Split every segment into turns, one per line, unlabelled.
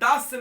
10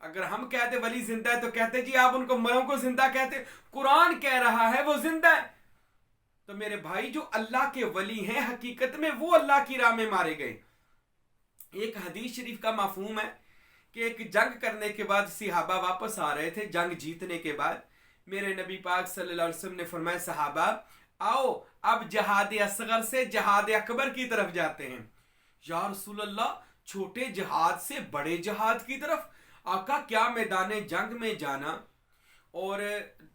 اگر ہم کہتے ولی زندہ ہے تو کہتے جی آپ ان کو مروں کو زندہ کہتے. قرآن کہہ رہا ہے وہ زندہ ہے. تو میرے بھائی جو اللہ کے ولی ہیں حقیقت میں وہ اللہ کی راہ میں مارے گئے. ایک حدیث شریف کا مفہوم ہے کہ ایک جنگ کرنے کے بعد صحابہ واپس آ رہے تھے جنگ جیتنے کے بعد. میرے نبی پاک صلی اللہ علیہ وسلم نے فرمایا صحابہ آؤ اب جہاد اصغر سے جہاد اکبر کی طرف جاتے ہیں. یا رسول اللہ چھوٹے جہاد سے بڑے جہاد کی طرف؟ آقا کیا میدان جنگ میں جانا اور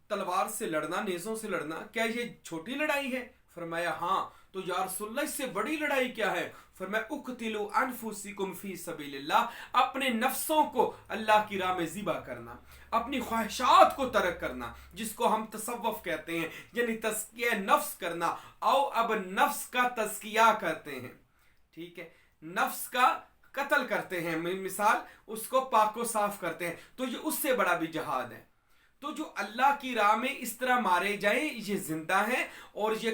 تلوار سے لڑنا نیزوں سے لڑنا کیا یہ چھوٹی لڑائی ہے؟ فرمایا ہاں. تو یا رسول اللہ اس سے بڑی لڑائی کیا ہے؟ فرمایا اقتلوا انفسکم فی سبیل اللہ، اپنے نفسوں کو اللہ کی راہ میں ذبح کرنا، اپنی خواہشات کو ترک کرنا جس کو ہم تصوف کہتے ہیں، یعنی تزکیہ نفس کرنا. آؤ اب نفس کا تزکیہ کرتے ہیں. ٹھیک ہے، نفس کا قتل کرتے ہیں، مثال اس کو پاک و صاف کرتے ہیں. تو یہ اس سے بڑا بھی جہاد ہے. تو جو اللہ کی راہ میں اس طرح مارے جائیں یہ زندہ ہیں، اور یہ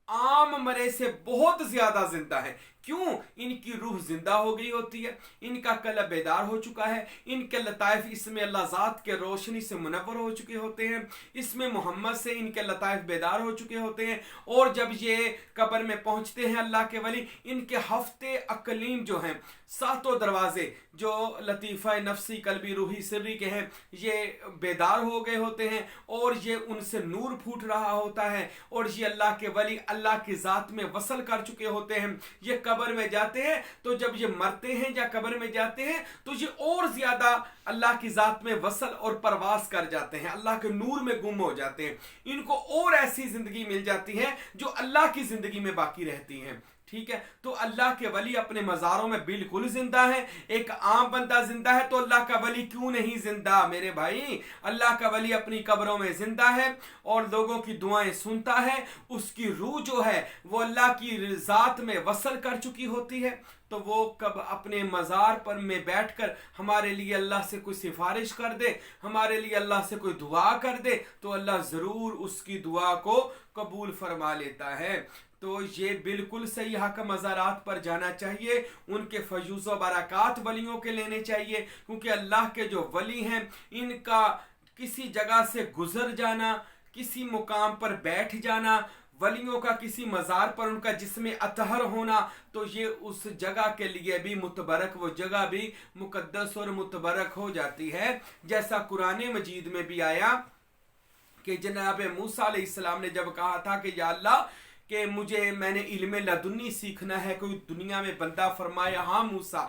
عام مرے سے بہت زیادہ زندہ ہیں. کیوں؟ ان کی روح زندہ ہو گئی ہوتی ہے، ان کا قلب بیدار ہو چکا ہے، ان کے لطائف اس میں اللہ ذات کے روشنی سے منور ہو چکے ہوتے ہیں، اس میں محمد سے ان کے لطائف بیدار ہو چکے ہوتے ہیں. اور جب یہ قبر میں پہنچتے ہیں اللہ کے ولی، ان کے ہفتے اقلیم جو ہیں، ساتوں دروازے جو لطیفہ نفسی قلبی روحی سری کے ہیں، یہ بیدار ہو گئے ہوتے ہیں، اور یہ ان سے نور پھوٹ رہا ہوتا ہے، اور یہ اللہ کے ولی اللہ کی ذات میں وصل کر چکے ہوتے ہیں. یہ قبر میں جاتے ہیں تو جب یہ مرتے ہیں یا قبر میں جاتے ہیں تو یہ اور زیادہ اللہ کی ذات میں وصل اور پرواز کر جاتے ہیں، اللہ کے نور میں گم ہو جاتے ہیں. ان کو اور ایسی زندگی مل جاتی ہے جو اللہ کی زندگی میں باقی رہتی ہیں. ٹھیک ہے، تو اللہ کے ولی اپنے مزاروں میں بالکل زندہ ہے. ایک عام بندہ زندہ ہے تو اللہ کا ولی کیوں نہیں زندہ؟ میرے بھائی اللہ کا ولی اپنی قبروں میں زندہ ہے اور لوگوں کی دعائیں سنتا ہے. اس کی روح جو ہے وہ اللہ کی ذات میں وصل کر چکی ہوتی ہے. تو وہ کب اپنے مزار پر میں بیٹھ کر ہمارے لیے اللہ سے کوئی سفارش کر دے، ہمارے لیے اللہ سے کوئی دعا کر دے، تو اللہ ضرور اس کی دعا کو قبول فرما لیتا ہے. تو یہ بالکل صحیح حق مزارات پر جانا چاہیے، ان کے فیوض و برکات ولیوں کے لینے چاہیے، کیونکہ اللہ کے جو ولی ہیں ان کا کسی جگہ سے گزر جانا، کسی مقام پر بیٹھ جانا، ولیوں کا کسی مزار پر ان کا جسم اطہر ہونا، تو یہ اس جگہ کے لیے بھی متبرک، وہ جگہ بھی مقدس اور متبرک ہو جاتی ہے. جیسا قرآن مجید میں بھی آیا کہ جناب موسیٰ علیہ السلام نے جب کہا تھا کہ یا اللہ کہ میں نے علم لدنی سیکھنا ہے، کوئی دنیا میں بندہ. فرمایا ہاں موسیٰ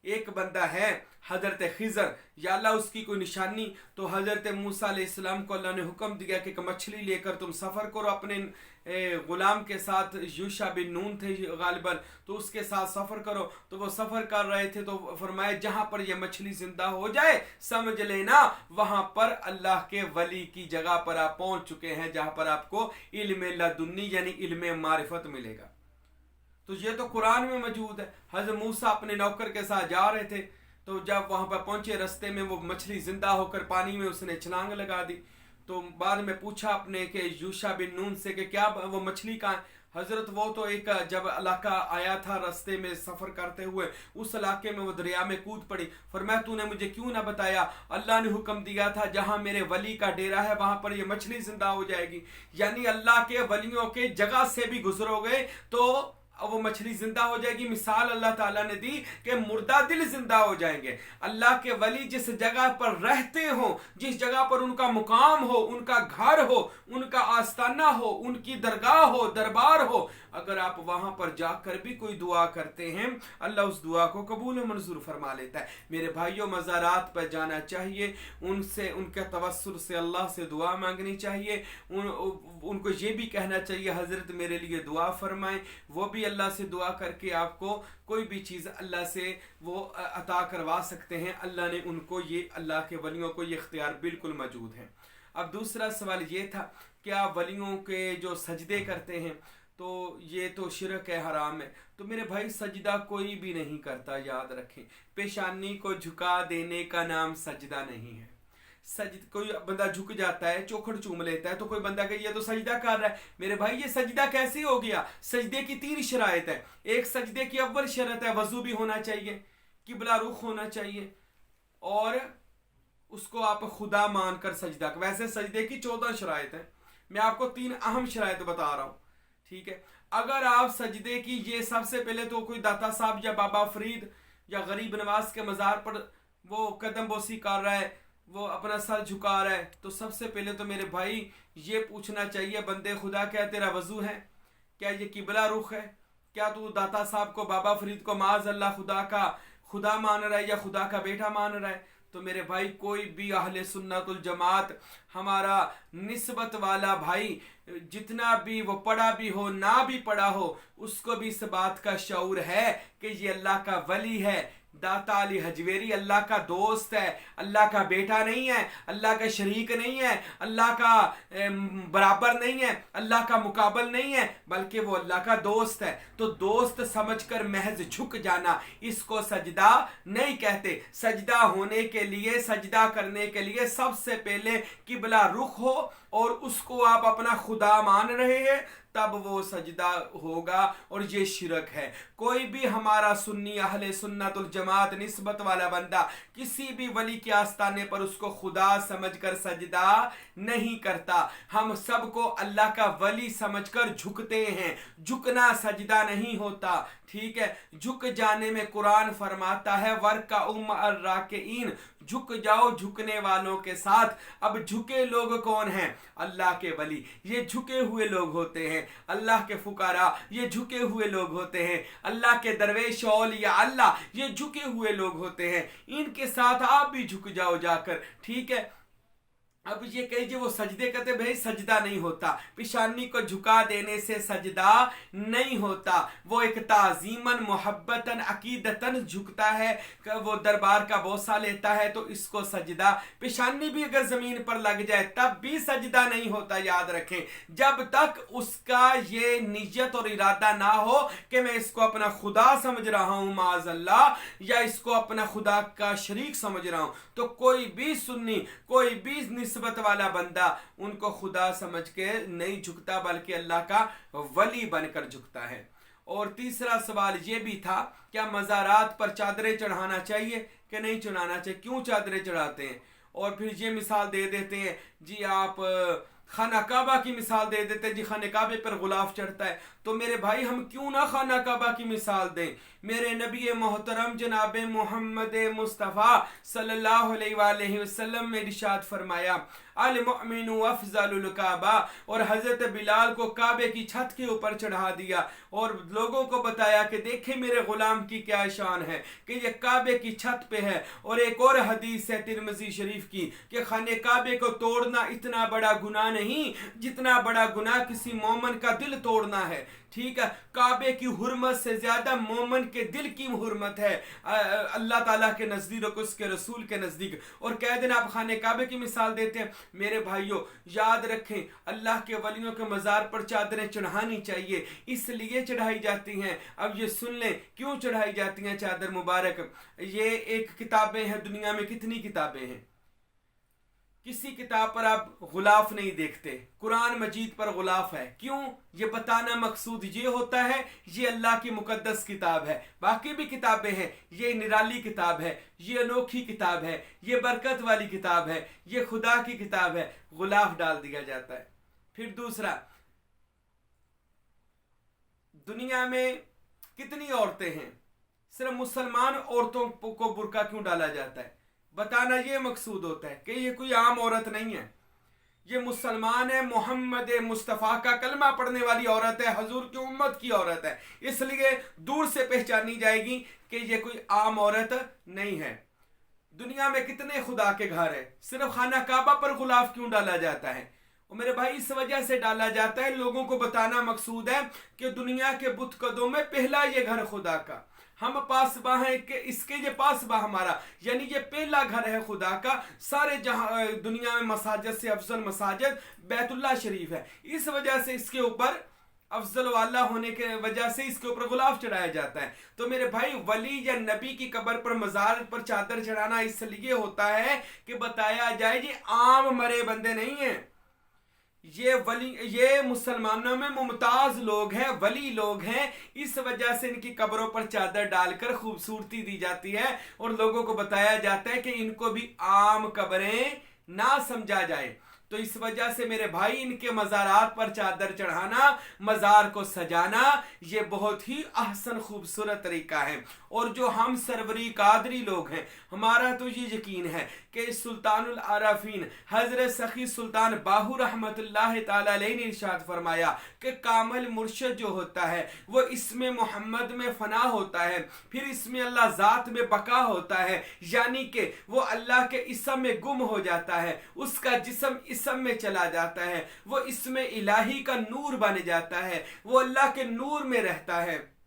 ایک بندہ ہے حضرت خضر، یا اللہ اس کی کوئی نشانی؟ تو حضرت موسیٰ علیہ السلام کو اللہ نے حکم دیا کہ مچھلی لے کر تم سفر کرو اپنے غلام کے ساتھ. یوشع بن نون تھے غالباً، تو اس کے ساتھ سفر کرو. تو وہ سفر کر رہے تھے تو فرمایا جہاں پر یہ مچھلی زندہ ہو جائے سمجھ لینا وہاں پر اللہ کے ولی کی جگہ پر آپ پہنچ چکے ہیں، جہاں پر آپ کو علم لدنی یعنی علم معرفت ملے گا. تو یہ تو قرآن میں موجود ہے. حضرت موسیٰ اپنے نوکر کے ساتھ جا رہے تھے، تو جب وہاں پر پہنچے رستے میں وہ مچھلی زندہ ہو کر پانی میں اس نے چھلانگ لگا دی. تو بعد میں پوچھا اپنے کہ یوشع بن نون سے کہ کیا وہ مچھلی کہاں ہے؟ حضرت وہ تو ایک جب علاقہ آیا تھا رستے میں سفر کرتے ہوئے، اس علاقے میں وہ دریا میں کود پڑی. فرمایا تو نے مجھے کیوں نہ بتایا؟ اللہ نے حکم دیا تھا جہاں میرے ولی کا ڈیرا ہے وہاں پر یہ مچھلی زندہ ہو جائے گی. یعنی اللہ کے ولیوں کے جگہ سے بھی گزرو گے تو وہ مچھلی زندہ ہو جائے گی. مثال اللہ تعالیٰ نے دی کہ مردہ دل زندہ ہو جائیں گے. اللہ کے ولی جس جگہ پر رہتے ہوں، جس جگہ پر ان کا مقام ہو، ان کا گھر ہو، ان کا آستانہ ہو، ان کی درگاہ ہو، دربار ہو، اگر آپ وہاں پر جا کر بھی کوئی دعا کرتے ہیں اللہ اس دعا کو قبول و منظور فرما لیتا ہے. میرے بھائیوں مزارات پر جانا چاہیے، ان سے ان کے توسل سے اللہ سے دعا مانگنی چاہیے. ان کو یہ بھی کہنا چاہیے حضرت میرے لیے دعا فرمائیں. وہ بھی اللہ سے دعا کر کے آپ کو کوئی بھی چیز اللہ سے وہ عطا کروا سکتے ہیں. اللہ نے ان کو یہ اللہ کے ولیوں کو یہ اختیار بالکل موجود ہے. اب دوسرا سوال یہ تھا کیا ولیوں کے جو سجدے کرتے ہیں تو یہ تو شرک ہے، حرام ہے. تو میرے بھائی سجدہ کوئی بھی نہیں کرتا، یاد رکھیں. پیشانی کو جھکا دینے کا نام سجدہ نہیں ہے. کوئی بندہ جھک جاتا ہے، چوکھڑ چوم لیتا ہے تو کوئی بندہ کہ یہ تو سجدہ کر رہا ہے. میرے بھائی یہ سجدہ کیسے ہو گیا؟ سجدے کی 3 شرائط ہے. ایک سجدے کی اول شرط ہے وضو بھی ہونا چاہیے، قبلہ رخ ہونا چاہیے، اور اس کو آپ خدا مان کر سجدہ. ویسے سجدے کی 14 شرائط ہیں, میں آپ کو 3 اہم شرائط بتا رہا ہوں, ٹھیک ہے. اگر آپ سجدے کی یہ سب سے پہلے تو کوئی داتا صاحب یا بابا فرید یا غریب نواز کے مزار پر وہ قدم بوسی کر رہا ہے, وہ اپنا سر جھکا رہا ہے, تو سب سے پہلے تو میرے بھائی یہ پوچھنا چاہیے بندے خدا, کیا تیرا وضو ہے؟ کیا یہ قبلہ رخ ہے؟ کیا تو داتا صاحب کو, بابا فرید کو معاذ اللہ خدا کا خدا مان رہا ہے یا خدا کا بیٹا مان رہا ہے؟ تو میرے بھائی کوئی بھی اہل سنت الجماعت ہمارا نسبت والا بھائی جتنا بھی وہ پڑھا بھی ہو نہ بھی پڑھا ہو, اس کو بھی اس بات کا شعور ہے کہ یہ اللہ کا ولی ہے. داتا علی حجویری اللہ کا دوست ہے, اللہ کا بیٹا نہیں ہے, اللہ کا شریک نہیں ہے, اللہ کا برابر نہیں ہے, اللہ کا مقابل نہیں ہے, بلکہ وہ اللہ کا دوست ہے. تو دوست سمجھ کر محض جھک جانا, اس کو سجدہ نہیں کہتے. سجدہ ہونے کے لیے, سجدہ کرنے کے لیے سب سے پہلے قبلہ رخ ہو اور اس کو آپ اپنا خدا مان رہے ہیں, تب وہ سجدہ ہوگا, اور یہ شرک ہے. کوئی بھی ہمارا سنی اہل سنت الجماعت نسبت والا بندہ کسی بھی ولی کے آستانے پر اس کو خدا سمجھ کر سجدہ نہیں کرتا. ہم سب کو اللہ کا ولی سمجھ کر جھکتے ہیں, جھکنا سجدہ نہیں ہوتا, ٹھیک ہے. جھک جانے میں قرآن فرماتا ہے وَرْكَعُوا مَعَ الرَّاكِعِينَ, جھک جاؤ جھکنے والوں کے ساتھ. اب جھکے لوگ کون ہیں؟ اللہ کے ولی, یہ جھکے ہوئے لوگ ہوتے ہیں. اللہ کے فقراء, یہ جھکے ہوئے لوگ ہوتے ہیں. اللہ کے درویش اولیاء اللہ, یہ جھکے ہوئے لوگ ہوتے ہیں. ان کے ساتھ آپ بھی جھک جاؤ جا کر, ٹھیک ہے. اب یہ کہیے وہ سجدے کرتے, بھائی سجدہ نہیں ہوتا, پیشانی کو جھکا دینے سے سجدہ نہیں ہوتا. وہ ایک تعظیماً محبتاً عقیدتاً جھکتا ہے, وہ دربار کا بوسہ لیتا ہے, تو اس کو سجدہ. پیشانی بھی اگر زمین پر لگ جائے تب بھی سجدہ نہیں ہوتا, یاد رکھیں, جب تک اس کا یہ نیت اور ارادہ نہ ہو کہ میں اس کو اپنا خدا سمجھ رہا ہوں معاذ اللہ, یا اس کو اپنا خدا کا شریک سمجھ رہا ہوں. تو کوئی بھی سنی, کوئی بھی نسبت والا بندہ ان کو خدا سمجھ کے نہیں جھکتا, بلکہ اللہ کا ولی بن کر جھکتا ہے. اور تیسرا سوال یہ بھی تھا, کیا مزارات پر چادریں چڑھانا چاہیے کہ نہیں چڑھانا چاہیے, کیوں چادریں چڑھاتے ہیں؟ اور پھر یہ مثال دے دیتے ہیں جی, آپ خانہ کعبہ کی مثال دے دیتے ہیں جی, خانہ کعبے پر غلاف چڑھتا ہے. تو میرے بھائی ہم کیوں نہ خانہ کعبہ کی مثال دیں؟ میرے نبی محترم جناب محمد مصطفیٰ صلی اللہ علیہ وآلہ وسلم نے ارشاد فرمایا المؤمن افضل الکعبہ, اور حضرت بلال کو کعبے کی چھت کے اوپر چڑھا دیا اور لوگوں کو بتایا کہ دیکھیں میرے غلام کی کیا شان ہے کہ یہ کعبے کی چھت پہ ہے. اور ایک اور حدیث ہے ترمذی شریف کی کہ خانہ کعبے کو توڑنا اتنا بڑا گناہ نہیں جتنا بڑا گناہ کسی مومن کا دل توڑنا ہے, ٹھیک ہے. کعبے کی حرمت سے زیادہ مومن کے دل کی حرمت ہے اللہ تعالیٰ کے نزدیک اور اس کے رسول کے نزدیک. اور کہہ دینا آپ خانہ کعبے کی مثال دیتے ہیں. میرے بھائیوں یاد رکھیں, اللہ کے ولیوں کے مزار پر چادریں چڑھانی چاہیے, اس لیے چڑھائی جاتی ہیں. اب یہ سن لیں کیوں چڑھائی جاتی ہیں چادر مبارک. یہ ایک کتابیں ہیں, دنیا میں کتنی کتابیں ہیں, کسی کتاب پر آپ غلاف نہیں دیکھتے, قرآن مجید پر غلاف ہے. کیوں؟ یہ بتانا مقصود یہ ہوتا ہے یہ اللہ کی مقدس کتاب ہے. باقی بھی کتابیں ہیں, یہ نرالی کتاب ہے, یہ انوکھی کتاب ہے, یہ برکت والی کتاب ہے, یہ خدا کی کتاب ہے, غلاف ڈال دیا جاتا ہے. پھر دوسرا, دنیا میں کتنی عورتیں ہیں, صرف مسلمان عورتوں کو برقع کیوں ڈالا جاتا ہے؟ بتانا یہ مقصود ہوتا ہے کہ یہ کوئی عام عورت نہیں ہے, یہ مسلمان ہے, محمد مصطفیٰ کا کلمہ پڑھنے والی عورت ہے, حضور کی امت کی عورت ہے, اس لیے دور سے پہچانی جائے گی کہ یہ کوئی عام عورت نہیں ہے. دنیا میں کتنے خدا کے گھر ہیں, صرف خانہ کعبہ پر غلاف کیوں ڈالا جاتا ہے؟ اور میرے بھائی اس وجہ سے ڈالا جاتا ہے, لوگوں کو بتانا مقصود ہے کہ دنیا کے بت قدوں میں پہلا یہ گھر خدا کا, ہم پاسباں ہیں کہ اس کے یہ پاسباں ہمارا, یعنی یہ پہلا گھر ہے خدا کا. سارے جہاں دنیا میں مساجد سے افضل مساجد بیت اللہ شریف ہے, اس وجہ سے اس کے اوپر افضل والا ہونے کے وجہ سے اس کے اوپر غلاف چڑھایا جاتا ہے. تو میرے بھائی ولی یا نبی کی قبر پر مزار پر چادر چڑھانا اس لیے ہوتا ہے کہ بتایا جائے یہ عام مرے بندے نہیں ہیں, یہ مسلمانوں میں ممتاز لوگ ہیں، ولی لوگ ہیں، اس وجہ سے ان کی قبروں پر چادر ڈال کر خوبصورتی دی جاتی ہے اور لوگوں کو بتایا جاتا ہے کہ ان کو بھی عام قبریں نہ سمجھا جائے۔ تو اس وجہ سے میرے بھائی ان کے مزارات پر چادر چڑھانا، مزار کو سجانا، یہ بہت ہی احسن خوبصورت طریقہ ہے۔ اور جو ہم سروری قادری لوگ ہیں، ہمارا تو یہ یقین ہے کہ سلطان العارفین حضرت سخی سلطان باہو رحمت اللہ تعالی علیہ نے ارشاد فرمایا کہ کامل مرشد جو ہوتا ہے وہ اسم محمد میں فنا ہوتا ہے، پھر اسم اللہ ذات میں بقا ہوتا ہے، یعنی کہ وہ اللہ کے اسم میں گم ہو جاتا ہے، اس کا جسم اسم میں چلا جاتا ہے، وہ اسم الہی کا نور بن جاتا ہے، وہ اللہ کے نور میں رہتا ہے۔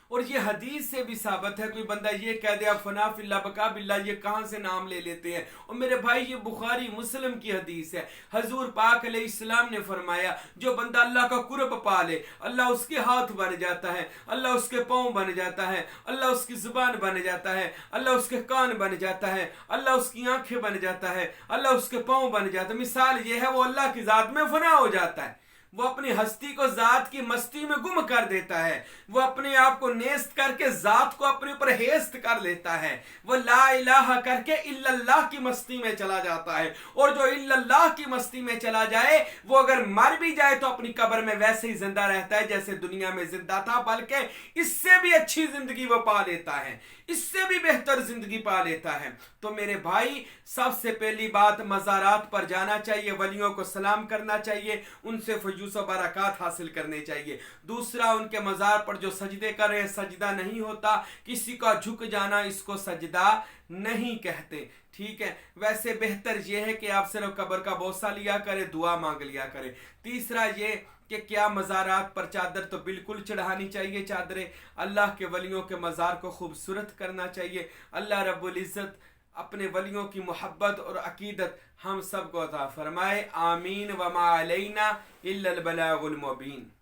اور یہ حدیث سے بھی ثابت ہے۔ کوئی بندہ یہ کہہ دے اب فنا فی اللہ بقا باللہ، یہ کہاں سے نام لے لیتے ہیں؟ اور میرے بھائی یہ بخاری مسلم کی حدیث ہے۔ حضور پاک علیہ السلام نے فرمایا جو بندہ اللہ کا قرب پا لے، اللہ اس کے ہاتھ بن جاتا ہے، اللہ اس کے پاؤں بن جاتا ہے، اللہ اس کی زبان بن جاتا ہے، اللہ اس کے کان بن جاتا ہے، اللہ اس کی آنکھیں بن جاتا ہے، اللہ اس کے پاؤں بن جاتا ہے۔ مثال یہ ہے وہ اللہ کی ذات میں فنا ہو جاتا ہے، وہ اپنی ہستی کو ذات کی مستی میں گم کر دیتا ہے، وہ اپنے آپ کو نیست کر کے ذات کو اپنے اوپر ہیست کر لیتا ہے، وہ لا الہ کر کے الا اللہ کی مستی میں چلا جاتا ہے۔ اور جو الا اللہ کی مستی میں چلا جائے وہ اگر مر بھی جائے تو اپنی قبر میں ویسے ہی زندہ رہتا ہے جیسے دنیا میں زندہ تھا، بلکہ اس سے بھی اچھی زندگی وہ پا لیتا ہے، اس سے بھی بہتر زندگی پا لیتا ہے۔ تو میرے بھائی سب سے پہلی بات مزارات پر جانا چاہیے، ولیوں کو سلام کرنا چاہیے، ان سے فیوز و برکات حاصل کرنے چاہیے۔ دوسرا ان کے مزار پر جو سجدے کر رہے ہیں سجدہ نہیں ہوتا، کسی کا جھک جانا اس کو سجدہ نہیں کہتے، ٹھیک ہے۔ ویسے بہتر یہ ہے کہ آپ صرف قبر کا بوسہ لیا کرے، دعا مانگ لیا کرے۔ تیسرا یہ کہ کیا مزارات پر چادر تو بالکل چڑھانی چاہیے، چادریں اللہ کے ولیوں کے مزار کو خوبصورت کرنا چاہیے۔ اللہ رب العزت اپنے ولیوں کی محبت اور عقیدت ہم سب کو عطا فرمائے، آمین۔ وما علینا الا البلاغ المبین۔